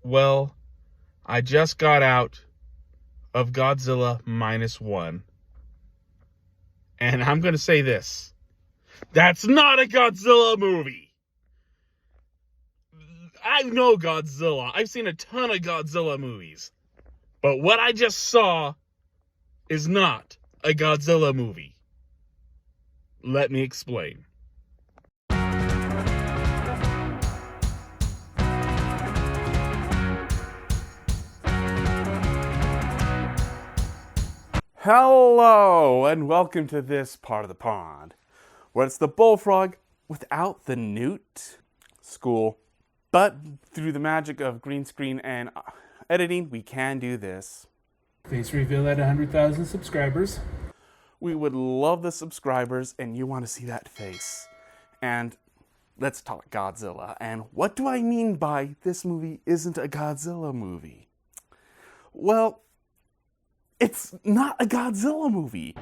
Well, I just got out of Godzilla -1. And I'm going to say this. That's not a Godzilla movie. I know Godzilla. I've seen a ton of Godzilla movies. But what I just saw is not a Godzilla movie. Let me explain. Hello, and welcome to this part of the pond, where it's the Bullfrog without the newt. School. But through the magic of green screen and editing, we can do this. Face reveal at 100,000 subscribers. We would love the subscribers, and you want to see that face. And let's talk Godzilla. And what do I mean by this movie isn't a Godzilla movie? Well, it's not a Godzilla movie.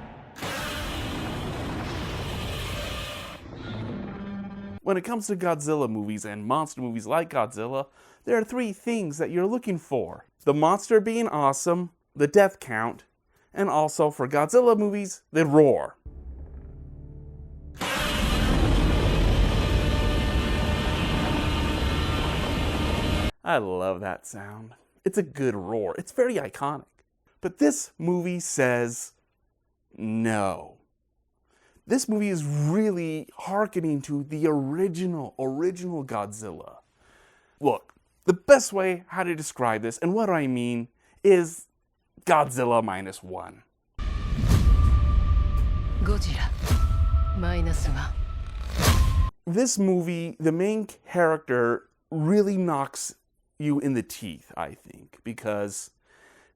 When it comes to Godzilla movies and monster movies like Godzilla, there are three things that you're looking for. The monster being awesome, the death count, and also for Godzilla movies, the roar. I love that sound. It's a good roar. It's very iconic. But this movie says no. This movie is really hearkening to the original Godzilla. Look, the best way how to describe this, and what I mean, is Godzilla -1. Godzilla -1. This movie, the main character really knocks you in the teeth, I think, because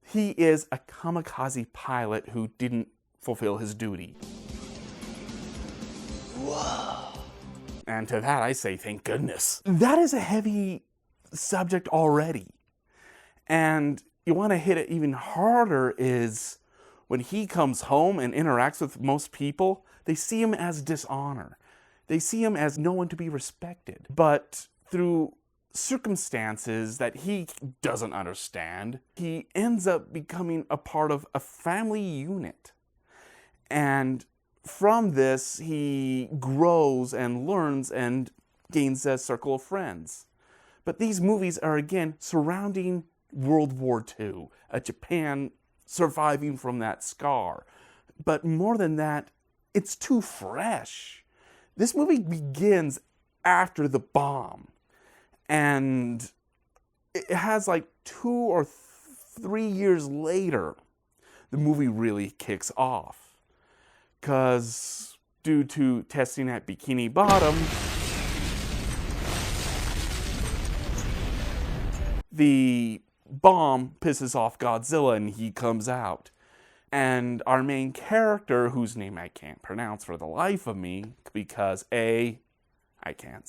he is a kamikaze pilot who didn't fulfill his duty. Whoa. And to that I say, thank goodness. That is a heavy subject already. And you want to hit it even harder is when he comes home and interacts with most people, they see him as dishonor. They see him as no one to be respected. But through circumstances that he doesn't understand, he ends up becoming a part of a family unit. And from this, he grows and learns and gains a circle of friends. But these movies are again surrounding World War II, Japan surviving from that scar. But more than that, it's too fresh. This movie begins after the bomb. And it has like 2 or 3 years later, the movie really kicks off. Because due to testing at Bikini Bottom, the bomb pisses off Godzilla and he comes out. And our main character, whose name I can't pronounce for the life of me, because A, I can't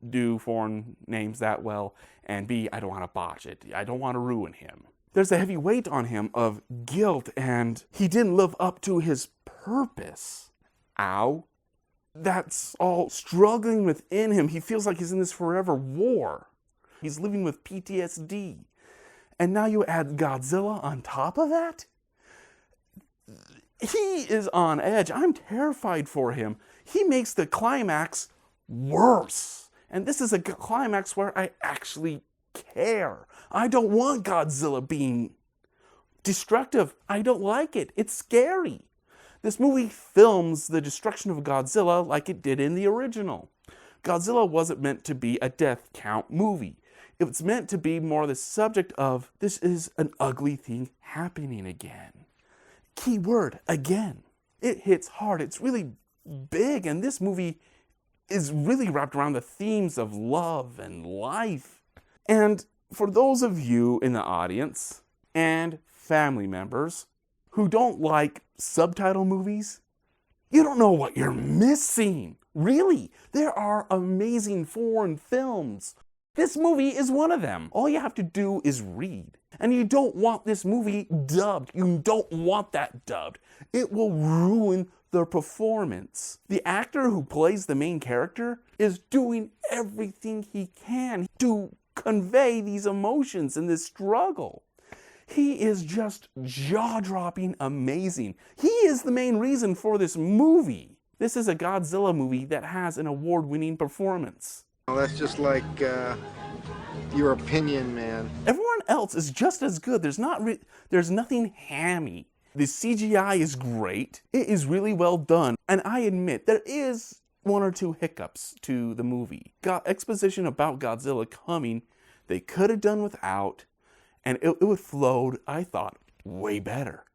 do foreign names that well, and B, I don't want to botch it. I don't want to ruin him. There's a heavy weight on him of guilt, and he didn't live up to his purpose. Ow. That's all struggling within him. He feels like he's in this forever war. He's living with PTSD. And now you add Godzilla on top of that? He is on edge. I'm terrified for him. He makes the climax worse. And this is a climax where I actually care. I don't want Godzilla being destructive. I don't like it. It's scary. This movie films the destruction of Godzilla like it did in the original. Godzilla wasn't meant to be a death count movie. It was meant to be more the subject of, this is an ugly thing happening again. Key word, again. It hits hard. It's really big, and this movie is really wrapped around the themes of love and life. And for those of you in the audience and family members who don't like subtitle movies, you don't know what you're missing. Really, there are amazing foreign films. This movie is one of them. All you have to do is read. And you don't want this movie dubbed. You don't want that dubbed. It will ruin the performance. The actor who plays the main character is doing everything he can to convey these emotions and this struggle. He is just jaw-dropping amazing. He is the main reason for this movie. This is a Godzilla movie that has an award-winning performance. Well, that's just like your opinion, man. Everyone else is just as good. There's nothing hammy. The CGI is great. It is really well done. And I admit, there is one or two hiccups to the movie. Exposition about Godzilla coming, they could have done without, and it would flowed, I thought, way better.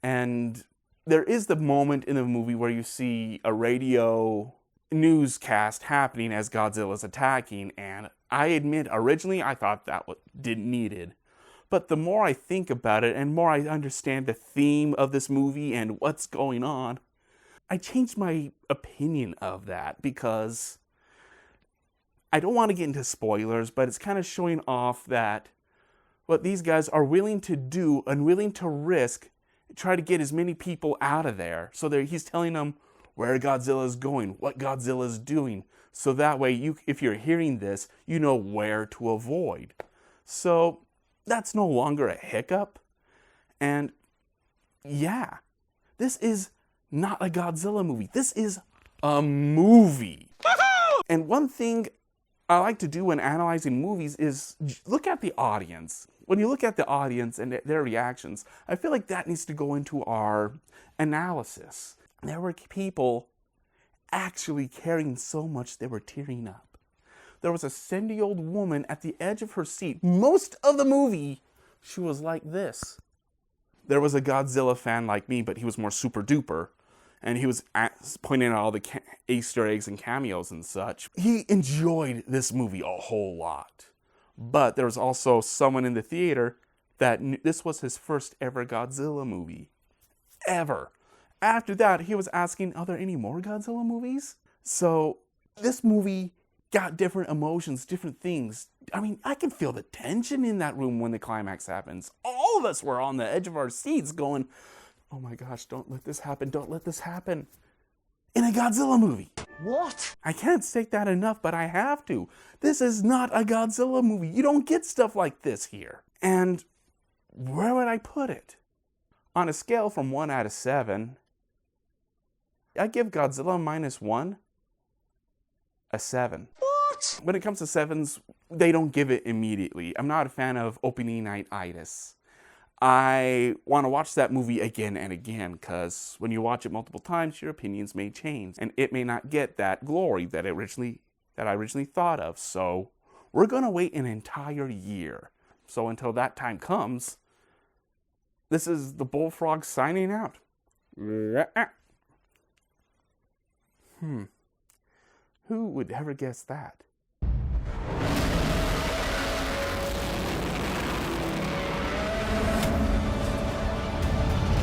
And there is the moment in the movie where you see a radio newscast happening as Godzilla's attacking, and I admit, originally I thought that didn't needed. But the more I think about it and more I understand the theme of this movie and what's going on, I changed my opinion of that, because I don't want to get into spoilers, but it's kind of showing off that what these guys are willing to do and willing to risk, try to get as many people out of there. So he's telling them where Godzilla is going, what Godzilla is doing. So that way, if you're hearing this, you know where to avoid. So that's no longer a hiccup. And yeah, this is not a Godzilla movie. This is a movie. And one thing I like to do when analyzing movies is look at the audience. When you look at the audience and their reactions, I feel like that needs to go into our analysis. There were people actually caring so much they were tearing up. There was a 70-year-old woman at the edge of her seat. Most of the movie, she was like this. There was a Godzilla fan like me, but he was more super duper. And he was pointing out all the Easter eggs and cameos and such. He enjoyed this movie a whole lot. But there was also someone in the theater that knew this was his first ever Godzilla movie. Ever. After that, he was asking, are there any more Godzilla movies? So this movie got different emotions, different things. I mean, I can feel the tension in that room when the climax happens. All of us were on the edge of our seats going, oh my gosh, don't let this happen, don't let this happen. In a Godzilla movie. What? I can't state that enough, but I have to. This is not a Godzilla movie. You don't get stuff like this here. And where would I put it? On a scale from 1 out of 7, I give Godzilla -1 a 7. What? When it comes to 7s, they don't give it immediately. I'm not a fan of opening night-itis. I want to watch that movie again and again, because when you watch it multiple times, your opinions may change, and it may not get that glory that I originally thought of. So we're going to wait an entire year. So until that time comes, this is the Bullfrog signing out. Who would ever guess that?